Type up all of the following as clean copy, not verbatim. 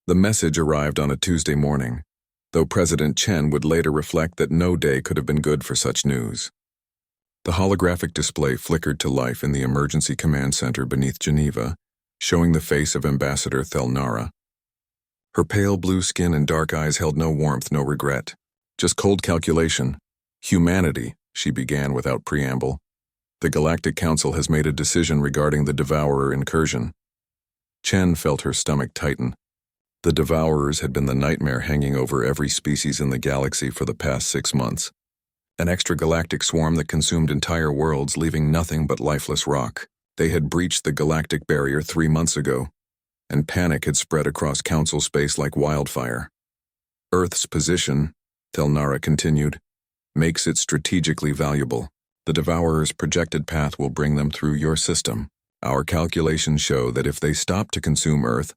The message arrived on a Tuesday morning, though President Chen would later reflect that no day could have been good for such news. The holographic display flickered to life in the emergency command center beneath Geneva, showing the face of Ambassador Thelnara. Her pale blue skin and dark eyes held no warmth, no regret, just cold calculation. Humanity, she began without preamble. The Galactic Council has made a decision regarding the Devourer incursion. Chen felt her stomach tighten. The Devourers had been the nightmare hanging over every species in the galaxy for the past 6 months. An extragalactic swarm that consumed entire worlds, leaving nothing but lifeless rock. They had breached the galactic barrier 3 months ago, and panic had spread across Council space like wildfire. Earth's position, Thelnara continued, makes it strategically valuable. The Devourer's projected path will bring them through your system. Our calculations show that if they stop to consume Earth,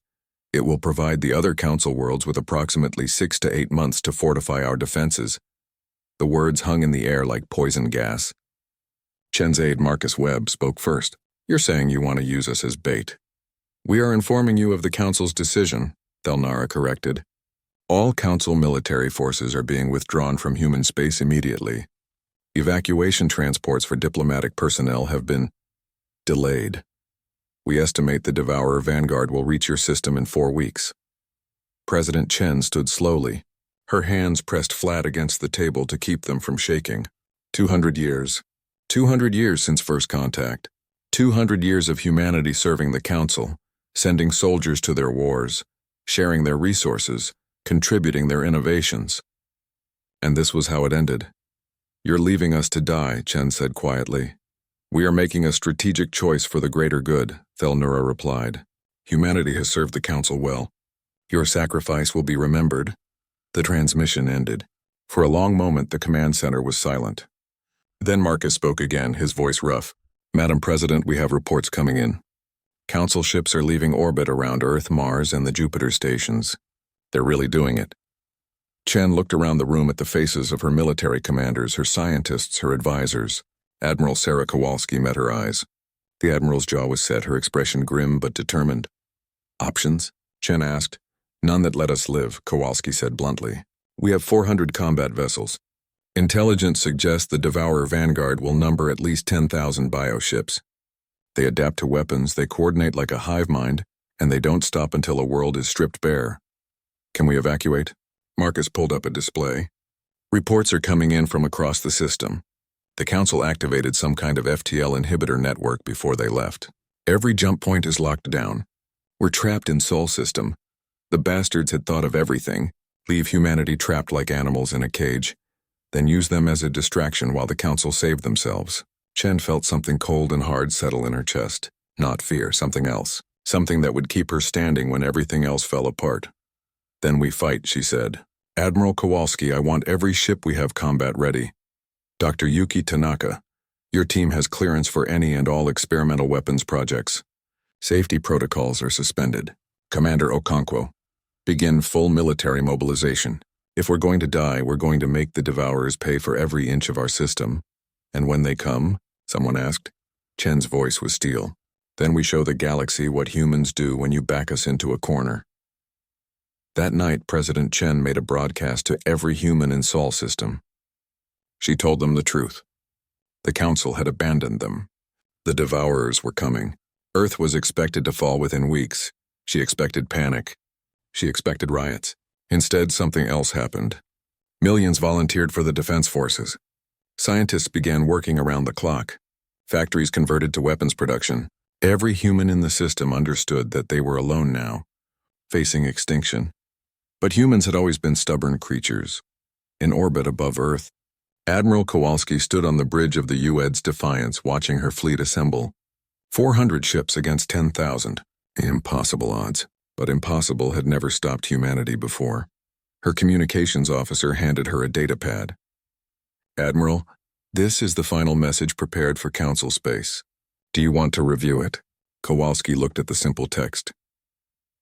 it will provide the other Council worlds with approximately 6 to 8 months to fortify our defenses. The words hung in the air like poison gas. Chen's aide Marcus Webb spoke first. You're saying you want to use us as bait. We are informing you of the Council's decision, Thelnara corrected. All Council military forces are being withdrawn from human space immediately. Evacuation transports for diplomatic personnel have been delayed. We estimate the Devourer Vanguard will reach your system in 4 weeks. President Chen stood slowly, her hands pressed flat against the table to keep them from shaking. 200 years. 200 years since first contact. 200 years of humanity serving the Council, sending soldiers to their wars, sharing their resources, contributing their innovations. And this was how it ended. You're leaving us to die, Chen said quietly. We are making a strategic choice for the greater good, Thelnara replied. Humanity has served the Council well. Your sacrifice will be remembered. The transmission ended. For a long moment, the command center was silent. Then Marcus spoke again, his voice rough. Madam President, we have reports coming in. Council ships are leaving orbit around Earth, Mars, and the Jupiter stations. They're really doing it. Chen looked around the room at the faces of her military commanders, her scientists, her advisors. Admiral Sarah Kowalski met her eyes. The Admiral's jaw was set, her expression grim but determined. Options? Chen asked. None that let us live, Kowalski said bluntly. We have 400 combat vessels. Intelligence suggests the Devourer Vanguard will number at least 10,000 bioships. They adapt to weapons, they coordinate like a hive mind, and they don't stop until a world is stripped bare. Can we evacuate? Marcus pulled up a display. Reports are coming in from across the system. The Council activated some kind of FTL inhibitor network before they left. Every jump point is locked down. We're trapped in Sol System. The bastards had thought of everything. Leave humanity trapped like animals in a cage, then use them as a distraction while the Council saved themselves. Chen felt something cold and hard settle in her chest. Not fear, something else. Something that would keep her standing when everything else fell apart. Then we fight, she said. Admiral Kowalski, I want every ship we have combat ready. Dr. Yuki Tanaka, your team has clearance for any and all experimental weapons projects. Safety protocols are suspended. Commander Okonkwo, begin full military mobilization. If we're going to die, we're going to make the Devourers pay for every inch of our system. And when they come, someone asked. Chen's voice was steel. Then we show the galaxy what humans do when you back us into a corner. That night, President Chen made a broadcast to every human in Sol System. She told them the truth. The Council had abandoned them. The Devourers were coming. Earth was expected to fall within weeks. She expected panic. She expected riots. Instead, something else happened. Millions volunteered for the defense forces. Scientists began working around the clock. Factories converted to weapons production. Every human in the system understood that they were alone now, facing extinction. But humans had always been stubborn creatures. In orbit above Earth, Admiral Kowalski stood on the bridge of the UED's Defiance watching her fleet assemble. 400 ships against 10,000. Impossible odds. But impossible had never stopped humanity before. Her communications officer handed her a datapad. Admiral, this is the final message prepared for Council space. Do you want to review it? Kowalski looked at the simple text.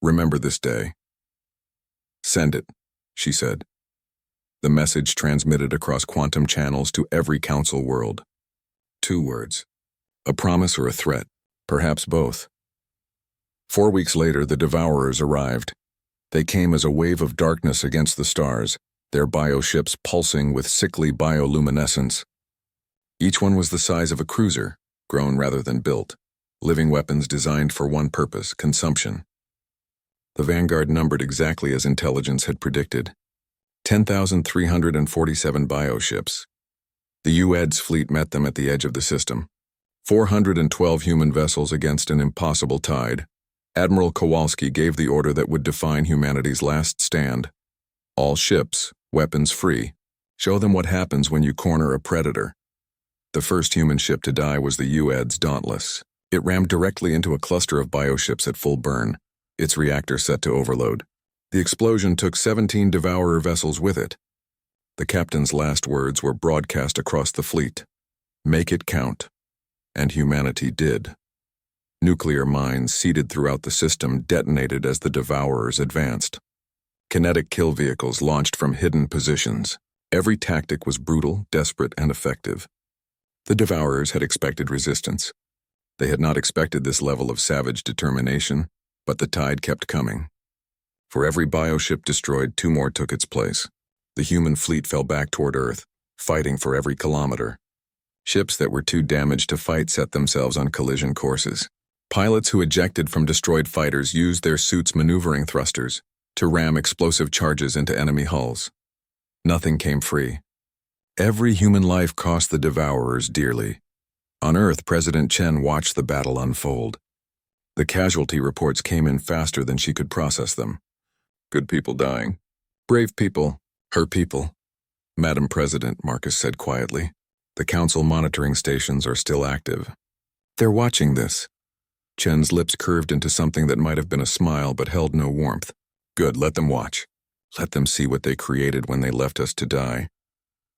Remember this day. Send it, she said. The message transmitted across quantum channels to every Council world. 2 words. A promise or a threat, perhaps both. 4 weeks later, the Devourers arrived. They came as a wave of darkness against the stars, their bioships pulsing with sickly bioluminescence. Each one was the size of a cruiser, grown rather than built, living weapons designed for one purpose: consumption. The vanguard numbered exactly as intelligence had predicted: 10,347 bioships. The UED's fleet met them at the edge of the system. 412 human vessels against an impossible tide. Admiral Kowalski gave the order that would define humanity's last stand. All ships, weapons free. Show them what happens when you corner a predator. The first human ship to die was the UED's Dauntless. It rammed directly into a cluster of bioships at full burn, its reactor set to overload. The explosion took 17 Devourer vessels with it. The captain's last words were broadcast across the fleet: "Make it count." And humanity did. Nuclear mines seeded throughout the system detonated as the Devourers advanced. Kinetic kill vehicles launched from hidden positions. Every tactic was brutal, desperate, and effective. The Devourers had expected resistance. They had not expected this level of savage determination, but the tide kept coming. For every bioship destroyed, 2 more took its place. The human fleet fell back toward Earth, fighting for every kilometer. Ships that were too damaged to fight set themselves on collision courses. Pilots who ejected from destroyed fighters used their suits' maneuvering thrusters to ram explosive charges into enemy hulls. Nothing came free. Every human life cost the Devourers dearly. On Earth, President Chen watched the battle unfold. The casualty reports came in faster than she could process them. Good people dying. Brave people. Her people. Madam President, Marcus said quietly. The council monitoring stations are still active. They're watching this. Chen's lips curved into something that might have been a smile but held no warmth. Good, let them watch. Let them see what they created when they left us to die.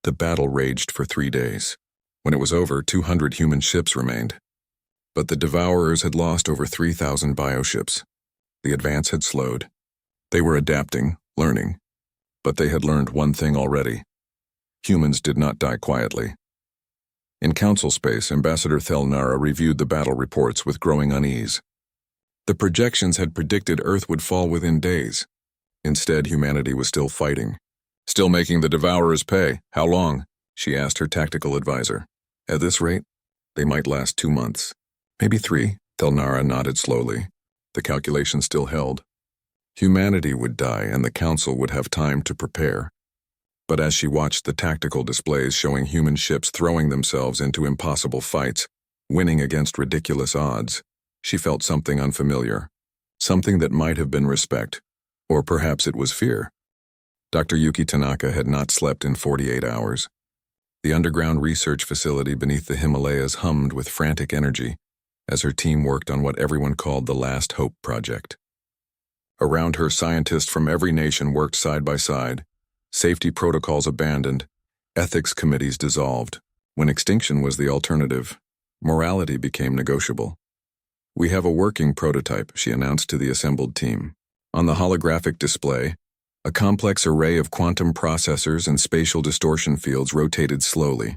The battle raged for 3 days. When it was over, 200 human ships remained. But the Devourers had lost over 3,000 bioships. The advance had slowed. They were adapting, learning. But they had learned one thing already. Humans did not die quietly. In council space, Ambassador Thelnara reviewed the battle reports with growing unease. The projections had predicted Earth would fall within days. Instead, humanity was still fighting. Still making the Devourers pay. How long? She asked her tactical advisor. At this rate, they might last 2 months. Maybe 3, Thelnara nodded slowly. The calculation still held. Humanity would die and the council would have time to prepare. But as she watched the tactical displays showing human ships throwing themselves into impossible fights, winning against ridiculous odds, she felt something unfamiliar. Something that might have been respect, or perhaps it was fear. Dr. Yuki Tanaka had not slept in 48 hours. The underground research facility beneath the Himalayas hummed with frantic energy as her team worked on what everyone called the Last Hope Project. Around her, scientists from every nation worked side by side, safety protocols abandoned, ethics committees dissolved. When extinction was the alternative, morality became negotiable. We have a working prototype, she announced to the assembled team. On the holographic display, a complex array of quantum processors and spatial distortion fields rotated slowly.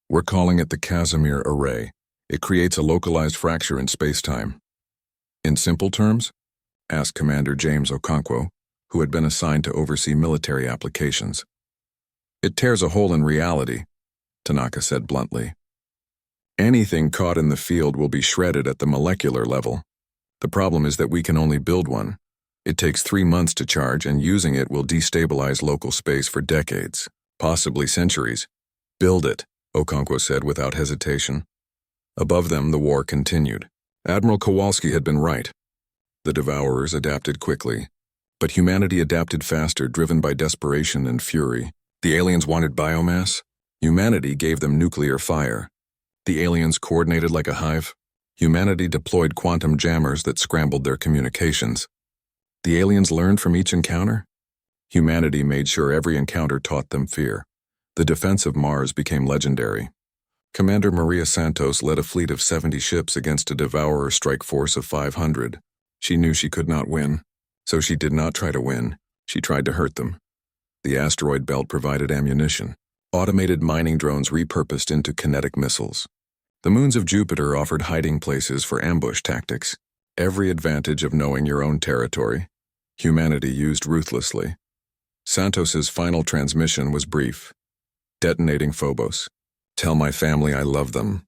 We're calling it the Casimir Array. It creates a localized fracture in space-time. In simple terms? Asked Commander James Okonkwo, who had been assigned to oversee military applications. It tears a hole in reality, Tanaka said bluntly. Anything caught in the field will be shredded at the molecular level. The problem is that we can only build one. It takes 3 months to charge, and using it will destabilize local space for decades, possibly centuries. Build it, Okonkwo said without hesitation. Above them, the war continued. Admiral Kowalski had been right. The Devourers adapted quickly, but humanity adapted faster, driven by desperation and fury. The aliens wanted biomass. Humanity gave them nuclear fire. The aliens coordinated like a hive. Humanity deployed quantum jammers that scrambled their communications. The aliens learned from each encounter. Humanity made sure every encounter taught them fear. The defense of Mars became legendary. Commander Maria Santos led a fleet of 70 ships against a Devourer strike force of 500. She knew she could not win, so she did not try to win. She tried to hurt them. The asteroid belt provided ammunition. Automated mining drones repurposed into kinetic missiles. The moons of Jupiter offered hiding places for ambush tactics. Every advantage of knowing your own territory. Humanity used ruthlessly. Santos's final transmission was brief. Detonating Phobos. Tell my family I love them.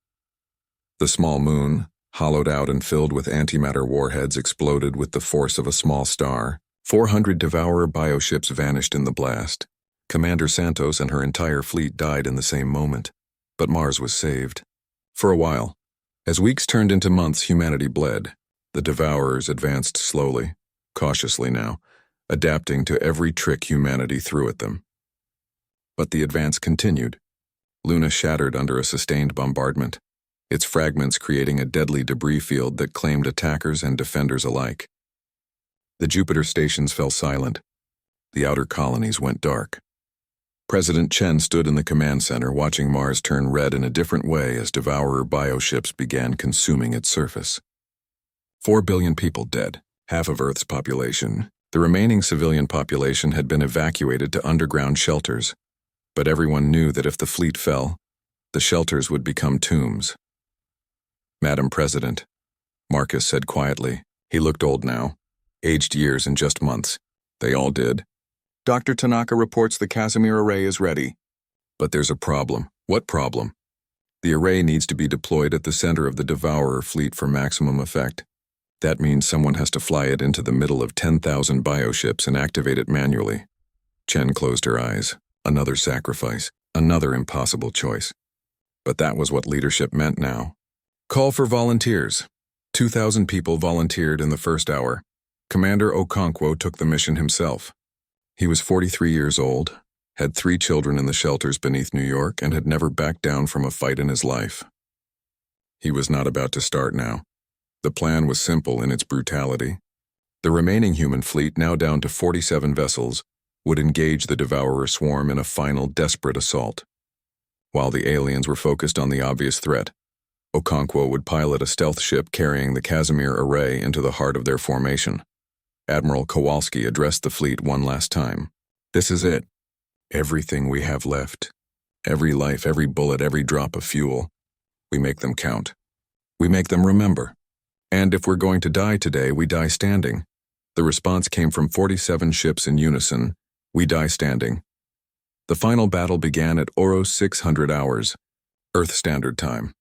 The small moon, hollowed out and filled with antimatter warheads, exploded with the force of a small star. 400 Devourer bioships vanished in the blast. Commander Santos and her entire fleet died in the same moment. But Mars was saved. For a while. As weeks turned into months, humanity bled. The Devourers advanced slowly, cautiously now, adapting to every trick humanity threw at them. But the advance continued. Luna shattered under a sustained bombardment, its fragments creating a deadly debris field that claimed attackers and defenders alike. The Jupiter stations fell silent. The outer colonies went dark. President Chen stood in the command center watching Mars turn red in a different way as Devourer bioships began consuming its surface. 4 billion people dead, half of Earth's population. The remaining civilian population had been evacuated to underground shelters, but everyone knew that if the fleet fell, the shelters would become tombs. Madam President, Marcus said quietly. He looked old now, aged years in just months. They all did. Dr. Tanaka reports the Casimir array is ready. But there's a problem. What problem? The array needs to be deployed at the center of the Devourer fleet for maximum effect. That means someone has to fly it into the middle of 10,000 bioships and activate it manually. Chen closed her eyes. Another sacrifice. Another impossible choice. But that was what leadership meant now. Call for volunteers. 2,000 people volunteered in the first hour. Commander Okonkwo took the mission himself. He was 43 years old, had 3 children in the shelters beneath New York, and had never backed down from a fight in his life. He was not about to start now. The plan was simple in its brutality. The remaining human fleet, now down to 47 vessels, would engage the Devourer swarm in a final desperate assault. While the aliens were focused on the obvious threat, Okonkwo would pilot a stealth ship carrying the Casimir array into the heart of their formation. Admiral Kowalski addressed the fleet one last time. This is it. Everything we have left. Every life, every bullet, every drop of fuel. We make them count. We make them remember. And if we're going to die today, we die standing. The response came from 47 ships in unison. We die standing. The final battle began at Oros 600 hours, Earth Standard Time.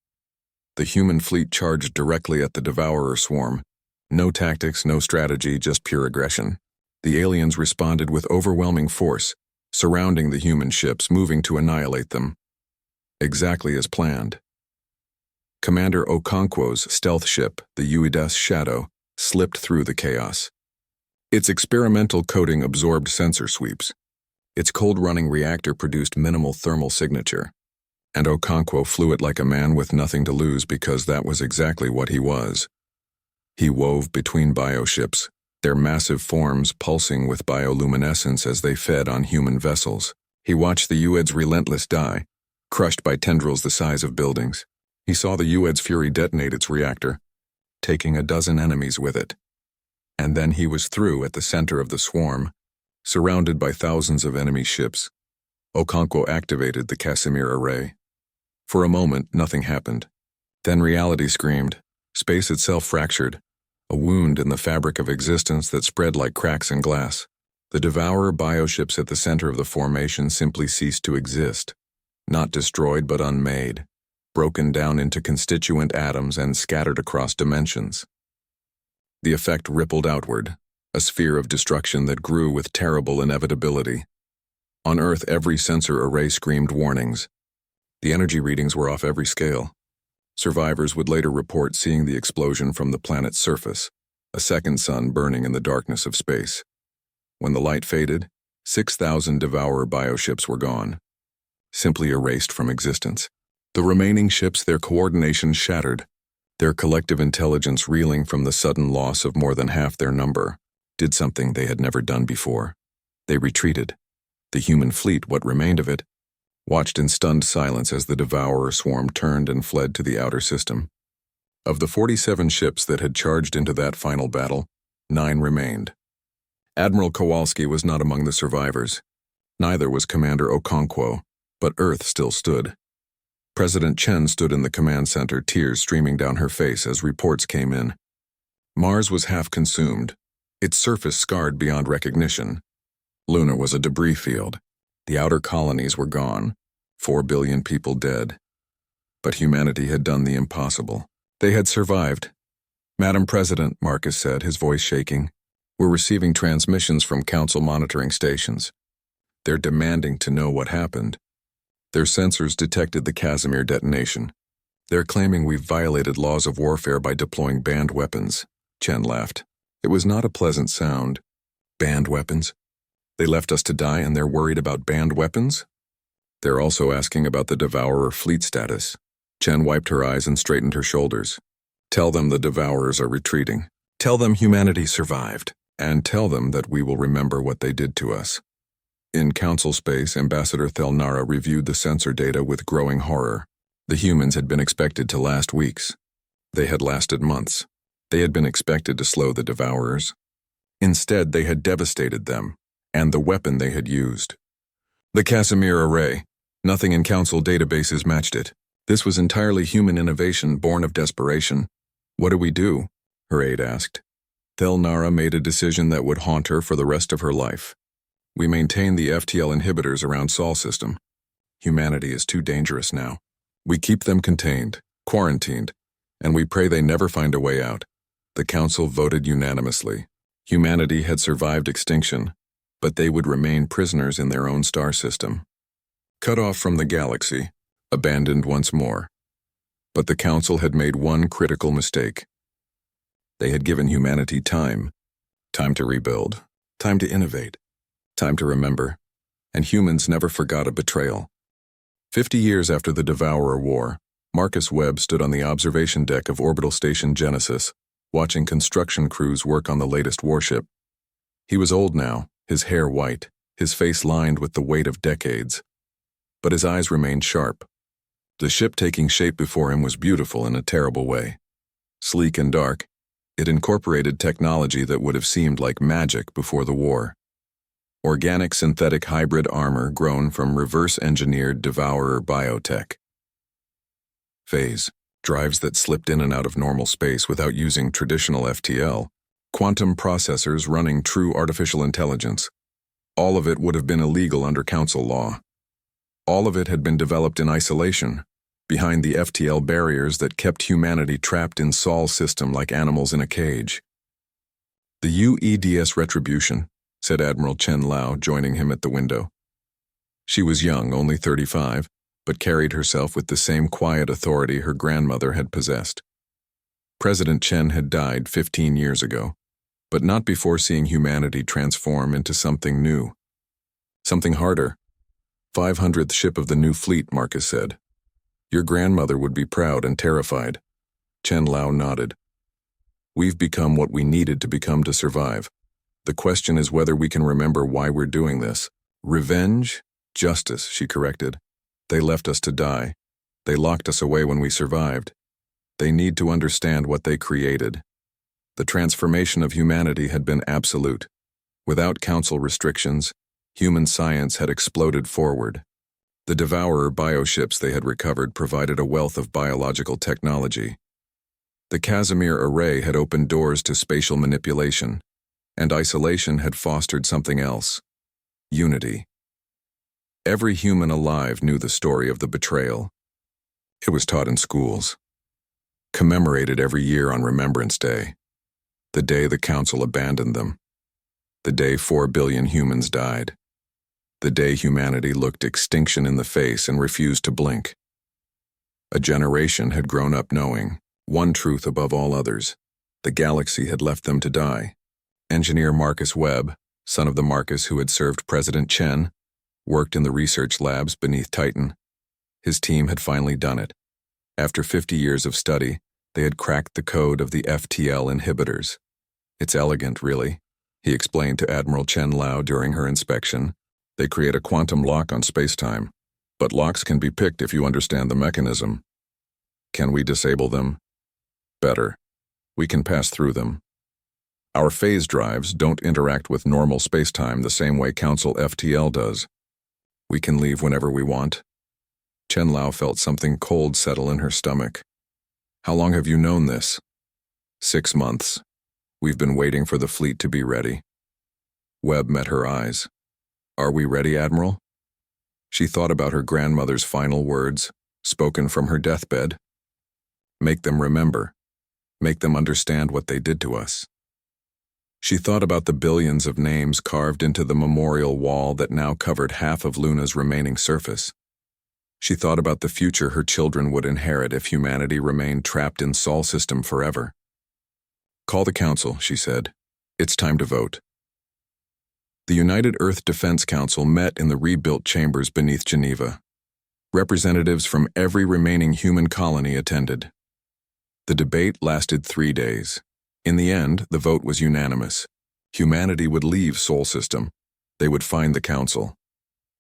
The human fleet charged directly at the Devourer swarm. No tactics, no strategy, just pure aggression. The aliens responded with overwhelming force, surrounding the human ships, moving to annihilate them. Exactly as planned. Commander Okonkwo's stealth ship, the Uidas Shadow, slipped through the chaos. Its experimental coating absorbed sensor sweeps. Its cold-running reactor produced minimal thermal signature. And Okonkwo flew it like a man with nothing to lose because that was exactly what he was. He wove between bioships, their massive forms pulsing with bioluminescence as they fed on human vessels. He watched the Ued's relentless die, crushed by tendrils the size of buildings. He saw the Ued's fury detonate its reactor, taking a dozen enemies with it. And then he was through at the center of the swarm, surrounded by thousands of enemy ships. Okonkwo activated the Casimir array. For a moment, nothing happened. Then reality screamed. Space itself fractured, a wound in the fabric of existence that spread like cracks in glass. The Devourer bioships at the center of the formation simply ceased to exist, not destroyed but unmade, broken down into constituent atoms and scattered across dimensions. The effect rippled outward, a sphere of destruction that grew with terrible inevitability. On Earth, every sensor array screamed warnings. The energy readings were off every scale. Survivors would later report seeing the explosion from the planet's surface, a second sun burning in the darkness of space. When the light faded, 6,000 Devourer bioships were gone, simply erased from existence. The remaining ships, their coordination shattered, their collective intelligence reeling from the sudden loss of more than half their number, did something they had never done before. They retreated. The human fleet, what remained of it, watched in stunned silence as the Devourer swarm turned and fled to the outer system. Of the 47 ships that had charged into that final battle, 9 remained. Admiral Kowalski was not among the survivors. Neither was Commander Okonkwo, but Earth still stood. President Chen stood in the command center, tears streaming down her face as reports came in. Mars was half consumed. its surface scarred beyond recognition. Luna was a debris field. The outer colonies were gone, 4 billion people dead. But humanity had done the impossible. They had survived. "Madam President," Marcus said, his voice shaking, "we're receiving transmissions from Council monitoring stations. They're demanding to know what happened. Their sensors detected the Casimir detonation. They're claiming we've violated laws of warfare by deploying banned weapons." Chen laughed. It was not a pleasant sound. Banned weapons? They left us to die and they're worried about banned weapons? They're also asking about the Devourer fleet status. Chen wiped her eyes and straightened her shoulders. "Tell them the Devourers are retreating. Tell them humanity survived. And tell them that we will remember what they did to us." In Council space, Ambassador Thelnara reviewed the sensor data with growing horror. The humans had been expected to last weeks. They had lasted months. They had been expected to slow the Devourers. Instead, they had devastated them, and the weapon they had used. The Casimir array. Nothing in Council databases matched it. This was entirely human innovation born of desperation. "What do we do?" her aide asked. Thelnara made a decision that would haunt her for the rest of her life. "We maintain the FTL inhibitors around Sol system. Humanity is too dangerous now. We keep them contained, quarantined, and we pray they never find a way out." The Council voted unanimously. Humanity had survived extinction, but they would remain prisoners in their own star system. Cut off from the galaxy, abandoned once more. But the Council had made one critical mistake. They had given humanity time. Time to rebuild, time to innovate, time to remember, and humans never forgot a betrayal. 50 years after the Devourer War, Marcus Webb stood on the observation deck of Orbital Station Genesis, watching construction crews work on the latest warship. He was old now, his hair white, his face lined with the weight of decades. But his eyes remained sharp. The ship taking shape before him was beautiful in a terrible way. Sleek and dark, it incorporated technology that would have seemed like magic before the war. Organic synthetic hybrid armor grown from reverse-engineered Devourer biotech. Phase, drives that slipped in and out of normal space without using traditional FTL. Quantum processors running true artificial intelligence. All of it would have been illegal under Council law. All of it had been developed in isolation, behind the FTL barriers that kept humanity trapped in Sol's system like animals in a cage. "The UEDS Retribution," said Admiral Chen Lao, joining him at the window. She was young, only 35, but carried herself with the same quiet authority her grandmother had possessed. President Chen had died 15 years ago, but not before seeing humanity transform into something new. Something harder. 500th ship of the new fleet, Marcus said. "Your grandmother would be proud and terrified." Chen Lao nodded. "We've become what we needed to become to survive. The question is whether we can remember why we're doing this. Revenge? Justice," she corrected. "They left us to die. They locked us away when we survived. They need to understand what they created." The transformation of humanity had been absolute. Without Council restrictions, human science had exploded forward. The Devourer bioships they had recovered provided a wealth of biological technology. The Casimir array had opened doors to spatial manipulation, and isolation had fostered something else: unity. Every human alive knew the story of the betrayal. It was taught in schools, commemorated every year on Remembrance Day, the day the Council abandoned them, the day 4 billion humans died, the day humanity looked extinction in the face and refused to blink. A generation had grown up knowing one truth above all others: the galaxy had left them to die. Engineer Marcus Webb, son of the Marcus who had served President Chen, worked in the research labs beneath Titan. His team had finally done it. After 50 years of study, they had cracked the code of the FTL inhibitors. "It's elegant, really," he explained to Admiral Chen Lao during her inspection. "They create a quantum lock on spacetime, but locks can be picked if you understand the mechanism. Can we disable them? Better. We can pass through them. Our phase drives don't interact with normal spacetime the same way Council FTL does. We can leave whenever we want." Chen Lao felt something cold settle in her stomach. "How long have you known this?" 6 months. We've been waiting for the fleet to be ready. Webb met her eyes. Are we ready, Admiral? She thought about her grandmother's final words, spoken from her deathbed. Make them remember. Make them understand what they did to us. She thought about the billions of names carved into the memorial wall that now covered half of Luna's remaining surface. She thought about the future her children would inherit if humanity remained trapped in Sol system forever. Call the Council, she said. It's time to vote. The United Earth Defense Council met in the rebuilt chambers beneath Geneva. Representatives from every remaining human colony attended. The debate lasted 3 days. In the end, the vote was unanimous. Humanity would leave Sol system. They would find the Council.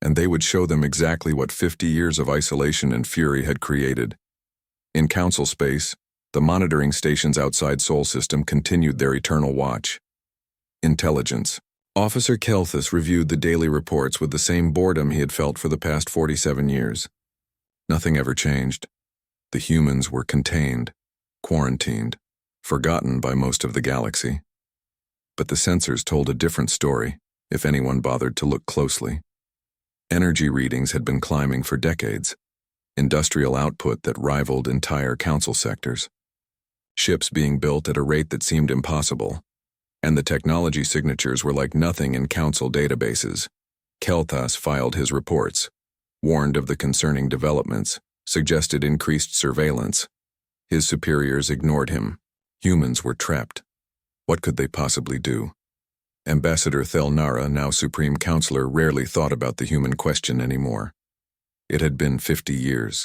And they would show them exactly what 50 years of isolation and fury had created. In Council space, the monitoring stations outside Sol system continued their eternal watch. Intelligence. Officer Kelthus reviewed the daily reports with the same boredom he had felt for the past 47 years. Nothing ever changed. The humans were contained, quarantined, forgotten by most of the galaxy. But the sensors told a different story, if anyone bothered to look closely. Energy readings had been climbing for decades, industrial output that rivaled entire Council sectors. Ships being built at a rate that seemed impossible, and the technology signatures were like nothing in Council databases. Kelthas filed his reports, warned of the concerning developments, suggested increased surveillance. His superiors ignored him. Humans were trapped. What could they possibly do? Ambassador Thelnara, now Supreme Counselor, rarely thought about the human question anymore. It had been 50 years.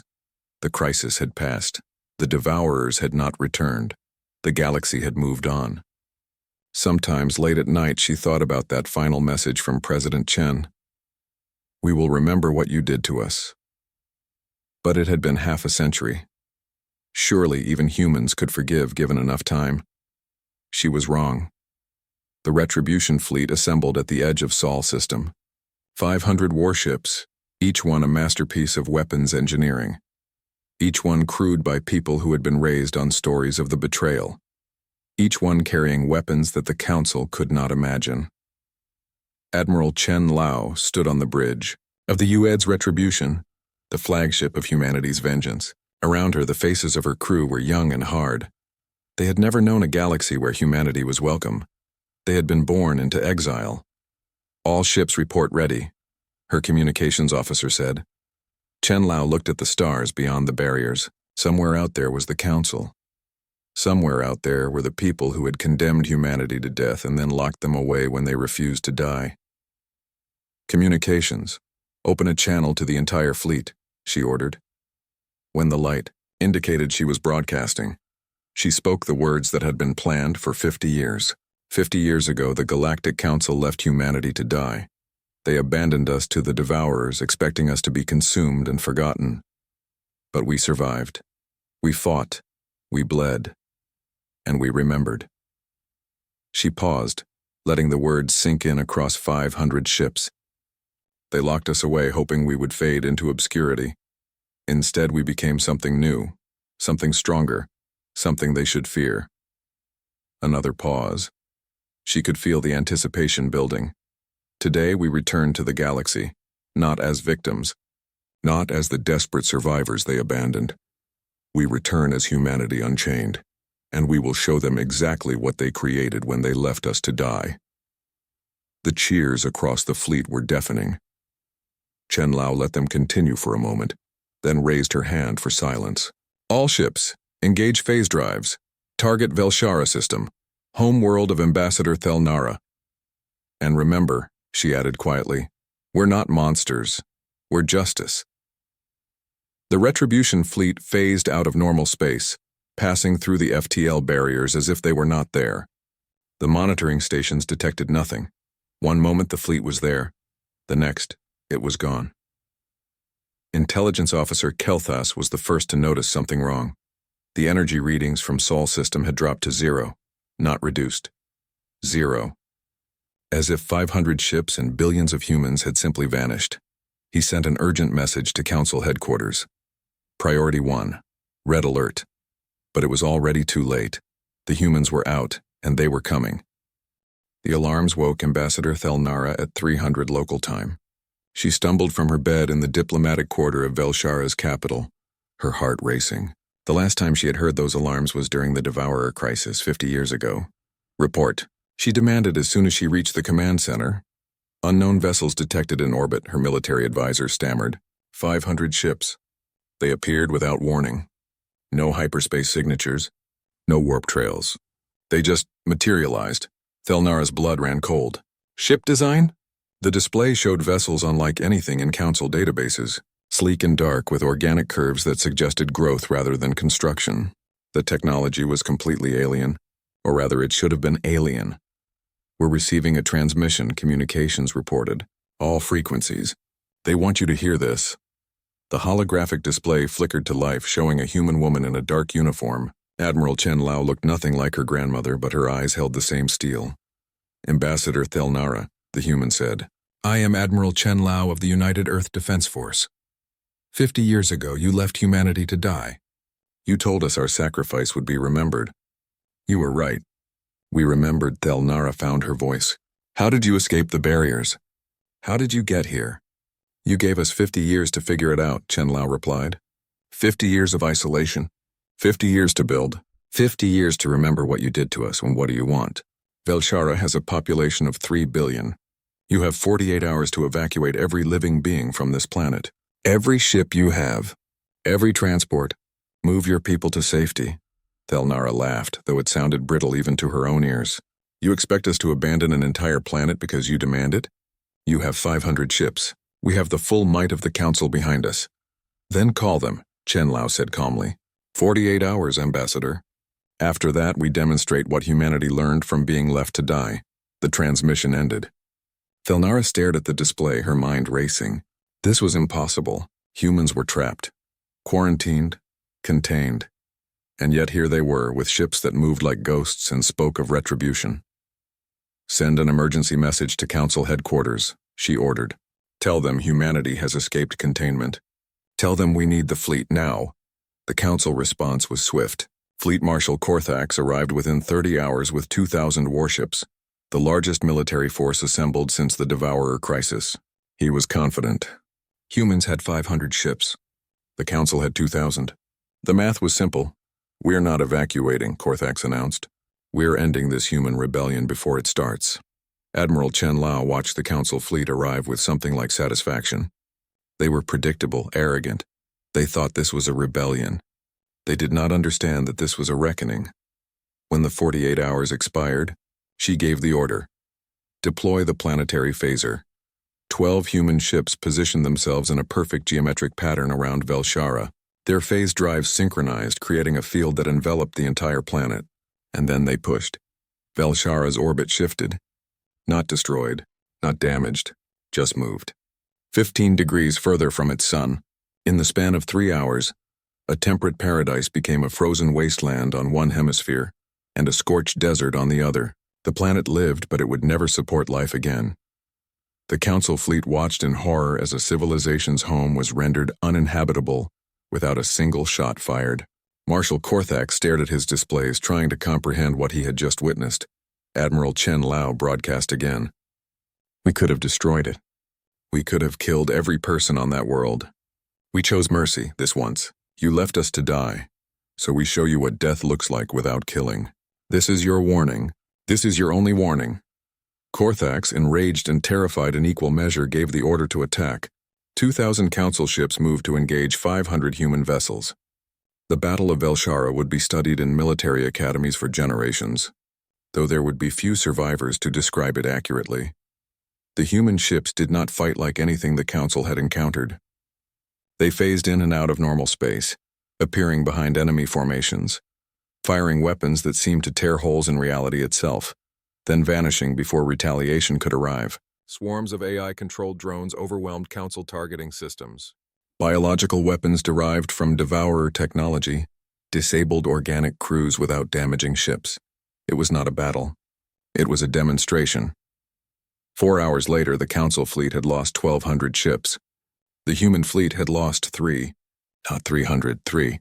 The crisis had passed. The Devourers had not returned. The galaxy had moved on. Sometimes late at night she thought about that final message from President Chen. We will remember what you did to us. But it had been half a century. Surely even humans could forgive given enough time. She was wrong. The Retribution fleet assembled at the edge of Sol system. 500 warships, each one a masterpiece of weapons engineering. Each one crewed by people who had been raised on stories of the betrayal. Each one carrying weapons that the Council could not imagine. Admiral Chen Lao stood on the bridge of the UED's Retribution, the flagship of humanity's vengeance. Around her, the faces of her crew were young and hard. They had never known a galaxy where humanity was welcome. They had been born into exile. All ships report ready, her communications officer said. Chen Lao looked at the stars beyond the barriers. Somewhere out there was the Council. Somewhere out there were the people who had condemned humanity to death and then locked them away when they refused to die. Communications. Open a channel to the entire fleet, she ordered. When the light indicated she was broadcasting, she spoke the words that had been planned for 50 years. 50 years ago, the Galactic Council left humanity to die. They abandoned us to the Devourers, expecting us to be consumed and forgotten. But we survived. We fought. We bled. And we remembered. She paused, letting the words sink in across 500 ships. They locked us away, hoping we would fade into obscurity. Instead, we became something new, something stronger, something they should fear. Another pause. She could feel the anticipation building. Today we return to the galaxy, not as victims, not as the desperate survivors they abandoned. We return as humanity unchained, and we will show them exactly what they created when they left us to die. The cheers across the fleet were deafening. Chen Lao let them continue for a moment, then raised her hand for silence. All ships, engage phase drives. Target Velshara system. Home world of Ambassador Thelnara. And remember, she added quietly, we're not monsters. We're justice. The Retribution fleet phased out of normal space, passing through the FTL barriers as if they were not there. The monitoring stations detected nothing. One moment the fleet was there. The next, it was gone. Intelligence Officer Kelthas was the first to notice something wrong. The energy readings from Sol system had dropped to 0, not reduced. 0. As if 500 ships and billions of humans had simply vanished. He sent an urgent message to Council headquarters. Priority 1, red alert. But it was already too late. The humans were out, and they were coming. The alarms woke Ambassador Thelnara at 300 local time. She stumbled from her bed in the diplomatic quarter of Velshara's capital, her heart racing. The last time she had heard those alarms was during the Devourer crisis 50 years ago. Report, she demanded as soon as she reached the command center. Unknown vessels detected in orbit, her military advisor stammered. 500 ships. They appeared without warning. No hyperspace signatures, no warp trails. They just materialized. Thelnara's blood ran cold. Ship design? The display showed vessels unlike anything in Council databases, sleek and dark with organic curves that suggested growth rather than construction. The technology was completely alien, or rather it should have been alien. We're receiving a transmission, communications reported. All frequencies. They want you to hear this. The holographic display flickered to life, showing a human woman in a dark uniform. Admiral Chen Lao looked nothing like her grandmother, but her eyes held the same steel. Ambassador Thelnara, the human said, I am Admiral Chen Lao of the United Earth Defense Force. 50 years ago, you left humanity to die. You told us our sacrifice would be remembered. You were right. We remembered. Thelnara found her voice. How did you escape the barriers? How did you get here? You gave us 50 years to figure it out, Chen Lao replied. 50 years of isolation. 50 years to build. 50 years to remember what you did to us, and what do you want? Velshara has a population of 3 billion. You have 48 hours to evacuate every living being from this planet. Every ship you have. Every transport. Move your people to safety. Thelnara laughed, though it sounded brittle even to her own ears. You expect us to abandon an entire planet because you demand it? You have 500 ships. We have the full might of the Council behind us. Then call them, Chen Lao said calmly. 48 hours, Ambassador. After that, we demonstrate what humanity learned from being left to die. The transmission ended. Thelnara stared at the display, her mind racing. This was impossible. Humans were trapped, quarantined, contained. And yet here they were, with ships that moved like ghosts and spoke of retribution. Send an emergency message to Council headquarters, she ordered. Tell them humanity has escaped containment. Tell them we need the fleet now. The Council response was swift. Fleet Marshal Korthax arrived within 30 hours with 2,000 warships, the largest military force assembled since the Devourer crisis. He was confident. Humans had 500 ships. The Council had 2,000. The math was simple. We're not evacuating, Korthax announced. We're ending this human rebellion before it starts. Admiral Chen Lao watched the Council fleet arrive with something like satisfaction. They were predictable, arrogant. They thought this was a rebellion. They did not understand that this was a reckoning. When the 48 hours expired, she gave the order. Deploy the planetary phaser. 12 human ships positioned themselves in a perfect geometric pattern around Velshara. Their phase drives synchronized, creating a field that enveloped the entire planet. And then they pushed. Velshara's orbit shifted. Not destroyed, not damaged, just moved. 15 degrees further from its sun. In the span of 3 hours, a temperate paradise became a frozen wasteland on one hemisphere and a scorched desert on the other. The planet lived, but it would never support life again. The Council fleet watched in horror as a civilization's home was rendered uninhabitable without a single shot fired. Marshal Korthax stared at his displays, trying to comprehend what he had just witnessed. Admiral Chen Lao broadcast again. We could have destroyed it. We could have killed every person on that world. We chose mercy this once. You left us to die, so we show you what death looks like without killing. This is your warning. This is your only warning. Korthax, enraged and terrified in equal measure, gave the order to attack. 2,000 Council ships moved to engage 500 human vessels. The Battle of Velshara would be studied in military academies for generations, though there would be few survivors to describe it accurately. The human ships did not fight like anything the Council had encountered. They phased in and out of normal space, appearing behind enemy formations, firing weapons that seemed to tear holes in reality itself, then vanishing before retaliation could arrive. Swarms of AI-controlled drones overwhelmed Council targeting systems. Biological weapons derived from Devourer technology disabled organic crews without damaging ships. It was not a battle. It was a demonstration. 4 hours later, the Council fleet had lost 1,200 ships. The human fleet had lost 3, not 303.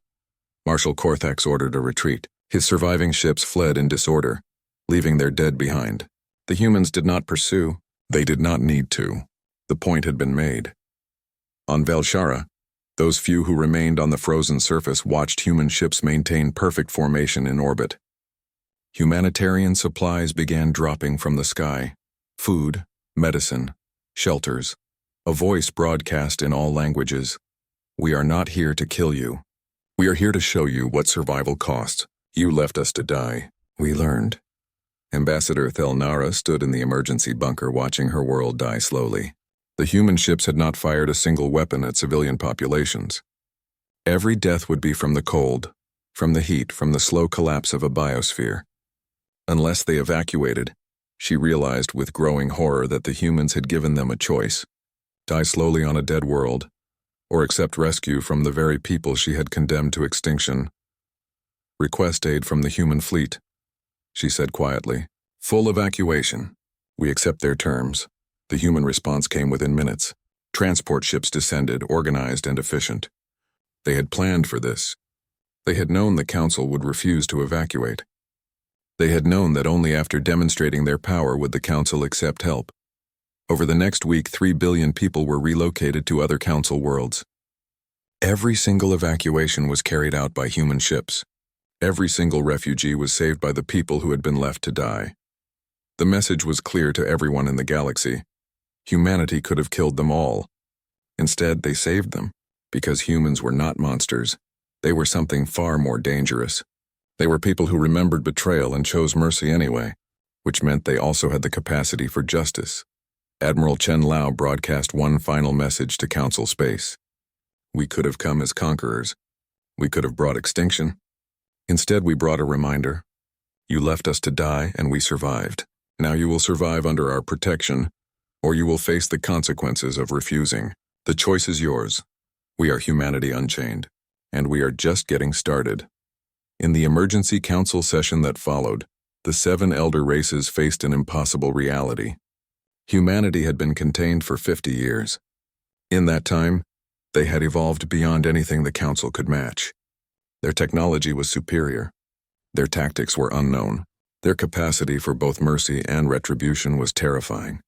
Marshal Korthax ordered a retreat. His surviving ships fled in disorder. leaving their dead behind. The humans did not pursue. They did not need to. The point had been made. On Velshara, those few who remained on the frozen surface watched human ships maintain perfect formation in orbit. Humanitarian supplies began dropping from the sky. Food, medicine, shelters. A voice broadcast in all languages. We are not here to kill you. We are here to show you what survival costs. You left us to die. We learned. Ambassador Thelnara stood in the emergency bunker watching her world die slowly. The human ships had not fired a single weapon at civilian populations. Every death would be from the cold, from the heat, from the slow collapse of a biosphere. Unless they evacuated, she realized with growing horror that the humans had given them a choice: die slowly on a dead world, or accept rescue from the very people she had condemned to extinction. Request aid from the human fleet, she said quietly. Full evacuation. We accept their terms. The human response came within minutes. Transport ships descended, organized and efficient. They had planned for this. They had known the Council would refuse to evacuate. They had known that only after demonstrating their power would the Council accept help. Over the next week, 3 billion people were relocated to other Council worlds. Every single evacuation was carried out by human ships. Every single refugee was saved by the people who had been left to die. The message was clear to everyone in the galaxy. Humanity could have killed them all. Instead, they saved them, because humans were not monsters. They were something far more dangerous. They were people who remembered betrayal and chose mercy anyway, which meant they also had the capacity for justice. Admiral Chen Lao broadcast one final message to Council space. We could have come as conquerors. We could have brought extinction. Instead, we brought a reminder. You left us to die, and we survived. Now you will survive under our protection, or you will face the consequences of refusing. The choice is yours. We are humanity unchained, and we are just getting started. In the emergency council session that followed, the 7 elder races faced an impossible reality. Humanity had been contained for 50 years. In that time, they had evolved beyond anything the council could match. Their technology was superior. Their tactics were unknown. Their capacity for both mercy and retribution was terrifying.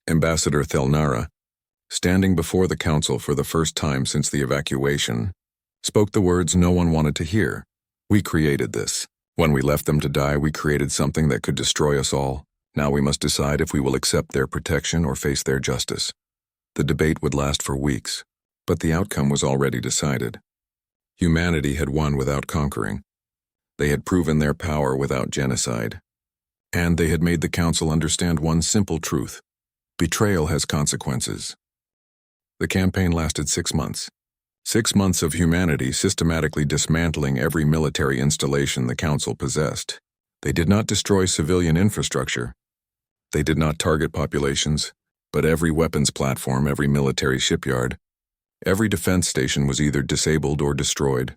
Ambassador Thelnara, standing before the council for the first time since the evacuation, spoke the words no one wanted to hear. We created this. When we left them to die, we created something that could destroy us all. Now we must decide if we will accept their protection or face their justice. The debate would last for weeks, but the outcome was already decided. Humanity had won without conquering. They had proven their power without genocide. And they had made the council understand one simple truth: betrayal has consequences. The campaign lasted 6 months. 6 months of humanity systematically dismantling every military installation the council possessed. They did not destroy civilian infrastructure. They did not target populations, but every weapons platform, every military shipyard, every defense station was either disabled or destroyed.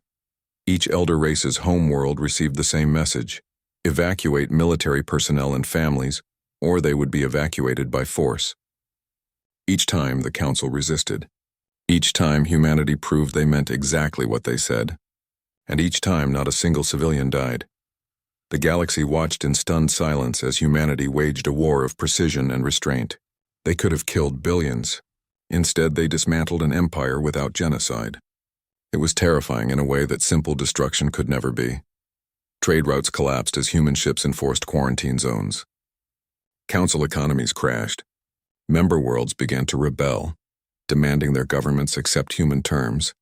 Each elder race's home world received the same message: evacuate military personnel and families, or they would be evacuated by force. Each time the council resisted. Each time humanity proved they meant exactly what they said. And each time not a single civilian died. The galaxy watched in stunned silence as humanity waged a war of precision and restraint. They could have killed billions. Instead, they dismantled an empire without genocide. It was terrifying in a way that simple destruction could never be. Trade routes collapsed as human ships enforced quarantine zones. Council economies crashed. Member worlds began to rebel, demanding their governments accept human terms.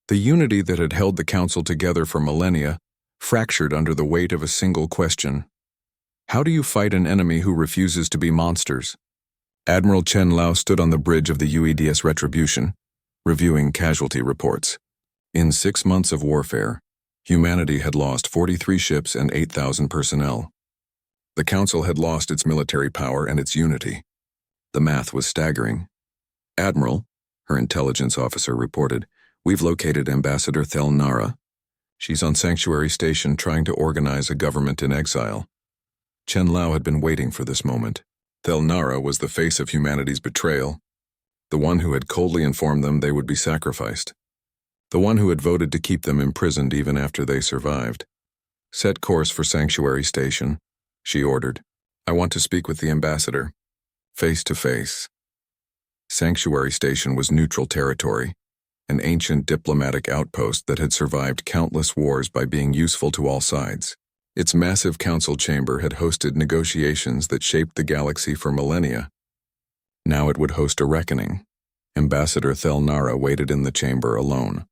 The unity that had held the council together for millennia fractured under the weight of a single question: how do you fight an enemy who refuses to be monsters? Admiral Chen Lao stood on the bridge of the UEDS Retribution, reviewing casualty reports. In 6 months of warfare, humanity had lost 43 ships and 8,000 personnel. The council had lost its military power and its unity. The math was staggering. Admiral, her intelligence officer reported, we've located Ambassador Thelnara. She's on Sanctuary Station trying to organize a government in exile. Chen Lao had been waiting for this moment. Thelnara was the face of humanity's betrayal, the one who had coldly informed them they would be sacrificed, the one who had voted to keep them imprisoned even after they survived. Set course for Sanctuary Station. she ordered. "I want to speak with the ambassador. Face to face." Sanctuary Station was neutral territory, an ancient diplomatic outpost that had survived countless wars by being useful to all sides. Its massive council chamber had hosted negotiations that shaped the galaxy for millennia. Now it would host a reckoning. Ambassador Thelnara waited in the chamber alone.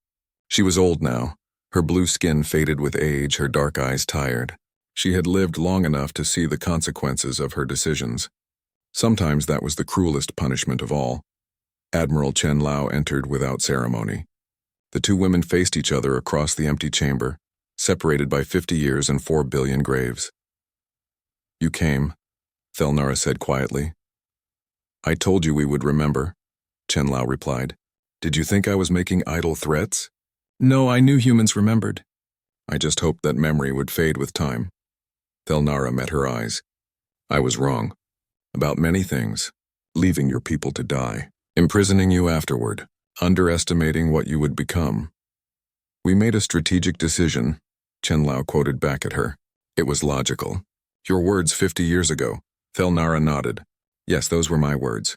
She was old now, her blue skin faded with age, her dark eyes tired. She had lived long enough to see the consequences of her decisions. Sometimes that was the cruelest punishment of all. Admiral Chen Lao entered without ceremony. The two women faced each other across the empty chamber, separated by 50 years and 4 billion graves. "You came," Thelnara said quietly. "I told you we would remember," Chen Lao replied. "Did you think I was making idle threats?" "No, I knew humans remembered." "I just hoped that memory would fade with time." Thelnara met her eyes. "I was wrong. About many things. Leaving your people to die. Imprisoning you afterward. Underestimating what you would become. We made a strategic decision," Chen Lao quoted back at her. "It was logical. Your words 50 years ago." Thelnara nodded. "Yes, those were my words.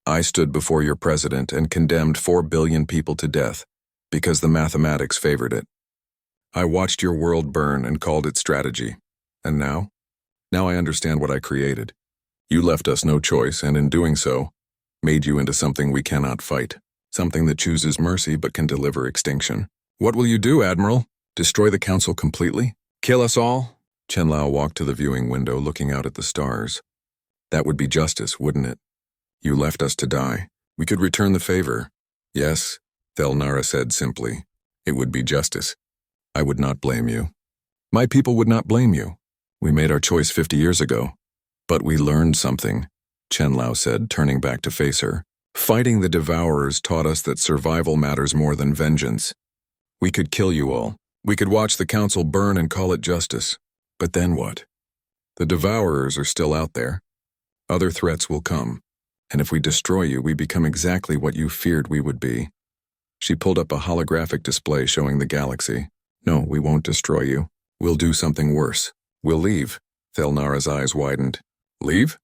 I stood before your president and condemned 4 billion people to death because the mathematics favored it. I watched your world burn and called it strategy. And now? Now I understand what I created. You left us no choice, and in doing so, made you into something we cannot fight. Something that chooses mercy but can deliver extinction. What will you do, Admiral? Destroy the Council completely? Kill us all?" Chen Lao walked to the viewing window, looking out at the stars. "That would be justice, wouldn't it? You left us to die. We could return the favor." "Yes," Thelnara said simply. "It would be justice. I would not blame you. My people would not blame you. We made our choice 50 years ago. But we learned something," Chen Lao said, turning back to face her. "Fighting the Devourers taught us that survival matters more than vengeance. We could kill you all. We could watch the Council burn and call it justice. But then what? The Devourers are still out there. Other threats will come. And if we destroy you, we become exactly what you feared we would be." She pulled up a holographic display showing the galaxy. "No, we won't destroy you. We'll do something worse. We'll leave." Thelnara's eyes widened. "Leave?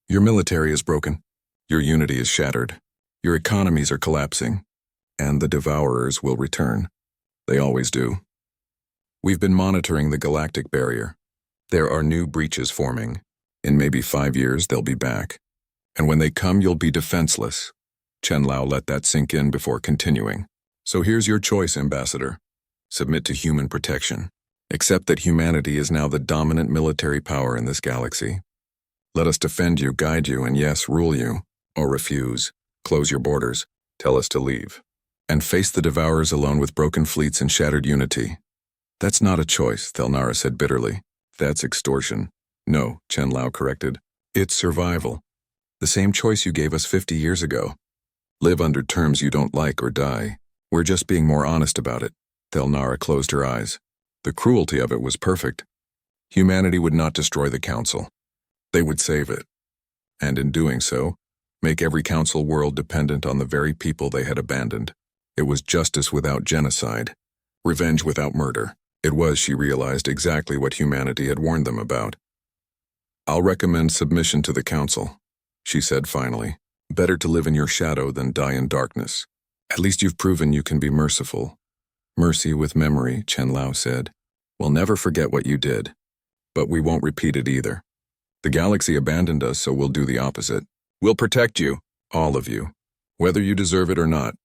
Your military is broken. Your unity is shattered. Your economies are collapsing. And the Devourers will return. They always do. We've been monitoring the galactic barrier. There are new breaches forming. In maybe 5 years, they'll be back. And when they come, you'll be defenseless." Chen Lao let that sink in before continuing. "So here's your choice, Ambassador. Submit to human protection. Accept that humanity is now the dominant military power in this galaxy. Let us defend you, guide you, and yes, rule you. Or refuse. Close your borders. Tell us to leave. And face the Devourers alone with broken fleets and shattered unity." "That's not a choice," Thelnara said bitterly. "That's extortion." "No," Chen Lao corrected. "It's survival. The same choice you gave us 50 years ago. Live under terms you don't like or die. We're just being more honest about it." Thelnara closed her eyes. The cruelty of it was perfect. Humanity would not destroy the Council. They would save it. And in doing so, make every Council world dependent on the very people they had abandoned. It was justice without genocide. Revenge without murder. It was, she realized, exactly what humanity had warned them about. "I'll recommend submission to the Council," she said finally. "Better to live in your shadow than die in darkness. At least you've proven you can be merciful." "Mercy with memory," Chen Lao said. "We'll never forget what you did. But we won't repeat it either. The galaxy abandoned us, so we'll do the opposite. We'll protect you, all of you, whether you deserve it or not."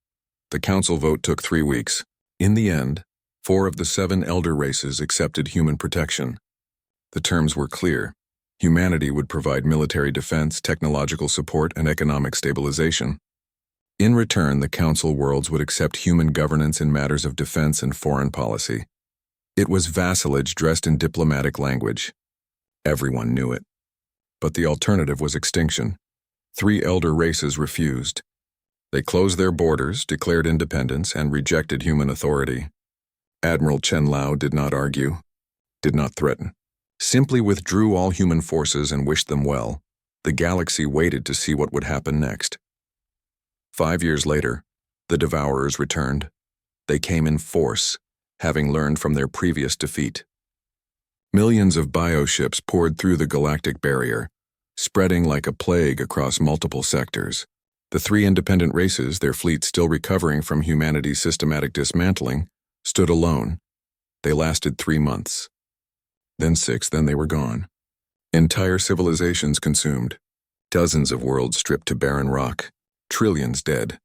The Council vote took 3 weeks. In the end, 4 of the 7 elder races accepted human protection. The terms were clear. Humanity would provide military defense, technological support, and economic stabilization. In return, the Council worlds would accept human governance in matters of defense and foreign policy. It was vassalage dressed in diplomatic language. Everyone knew it. But the alternative was extinction. 3 elder races refused. They closed their borders, declared independence, and rejected human authority. Admiral Chen Lao did not argue, did not threaten. Simply withdrew all human forces and wished them well. The galaxy waited to see what would happen next. 5 years later, the Devourers returned. They came in force, having learned from their previous defeat. Millions of bioships poured through the galactic barrier, spreading like a plague across multiple sectors. The three independent races, their fleets still recovering from humanity's systematic dismantling, stood alone. They lasted 3 months. Then 6, then they were gone. Entire civilizations consumed. Dozens of worlds stripped to barren rock. Trillions dead.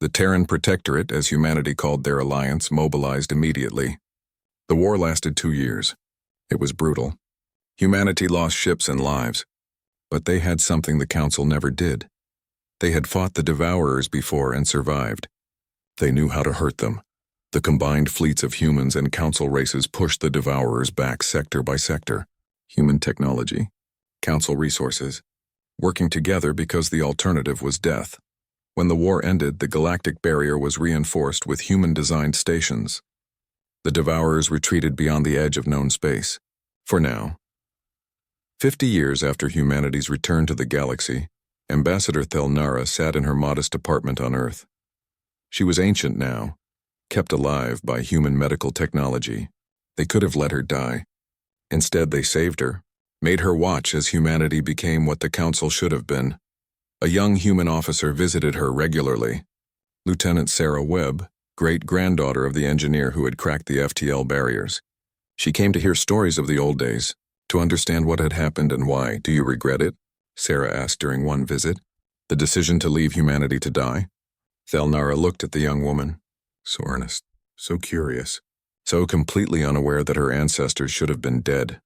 The Terran Protectorate, as humanity called their alliance, mobilized immediately. The war lasted 2 years. It was brutal. Humanity lost ships and lives. But they had something the Council never did. They had fought the Devourers before and survived. They knew how to hurt them. The combined fleets of humans and Council races pushed the Devourers back sector by sector. Human technology, Council resources, working together because the alternative was death. When the war ended, the galactic barrier was reinforced with human-designed stations. The Devourers retreated beyond the edge of known space. For now. 50 years after humanity's return to the galaxy, Ambassador Thelnara sat in her modest apartment on Earth. She was ancient now, kept alive by human medical technology. They could have let her die. Instead, they saved her, made her watch as humanity became what the Council should have been. A young human officer visited her regularly. Lieutenant Sarah Webb, great-granddaughter of the engineer who had cracked the FTL barriers. She came to hear stories of the old days, to understand what had happened and why. "Do you regret it?" Sarah asked during one visit. "The decision to leave humanity to die?" Thelnara looked at the young woman, so earnest, so curious, so completely unaware that her ancestors should have been dead.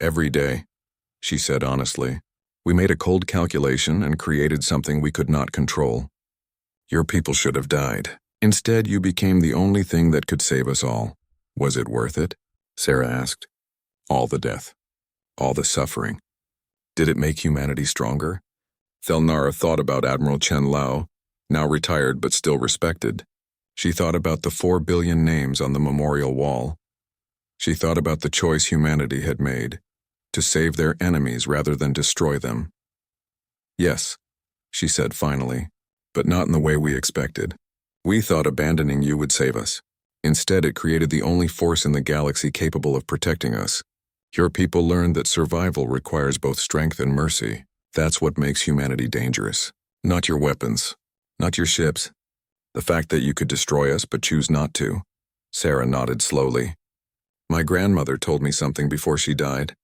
"Every day," she said honestly, "we made a cold calculation and created something we could not control. Your people should have died. Instead, you became the only thing that could save us all. Was it worth it?" Sarah asked. "All the death. All the suffering. Did it make humanity stronger?" Thelnara thought about Admiral Chen Lao, now retired but still respected. She thought about the 4 billion names on the memorial wall. She thought about the choice humanity had made, to save their enemies rather than destroy them. "Yes," she said finally, "but not in the way we expected. We thought abandoning you would save us. Instead, it created the only force in the galaxy capable of protecting us. Your people learned that survival requires both strength and mercy. That's what makes humanity dangerous. Not your weapons, not your ships. The fact that you could destroy us but choose not to." Sarah nodded slowly. "My grandmother told me something before she died.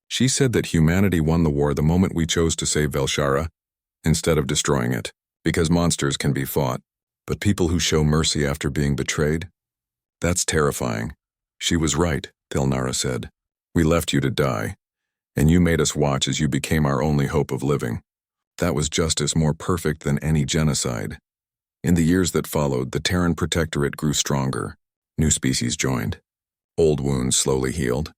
She said that humanity won the war the moment we chose to save Velshara, instead of destroying it, because monsters can be fought. But people who show mercy after being betrayed? That's terrifying." "She was right," Thelnara said. "We left you to die, and you made us watch as you became our only hope of living. That was justice more perfect than any genocide." In the years that followed, the Terran Protectorate grew stronger. New species joined. Old wounds slowly healed.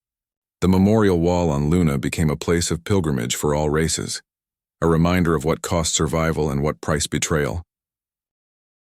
The memorial wall on Luna became a place of pilgrimage for all races, a reminder of what cost survival and what price betrayal.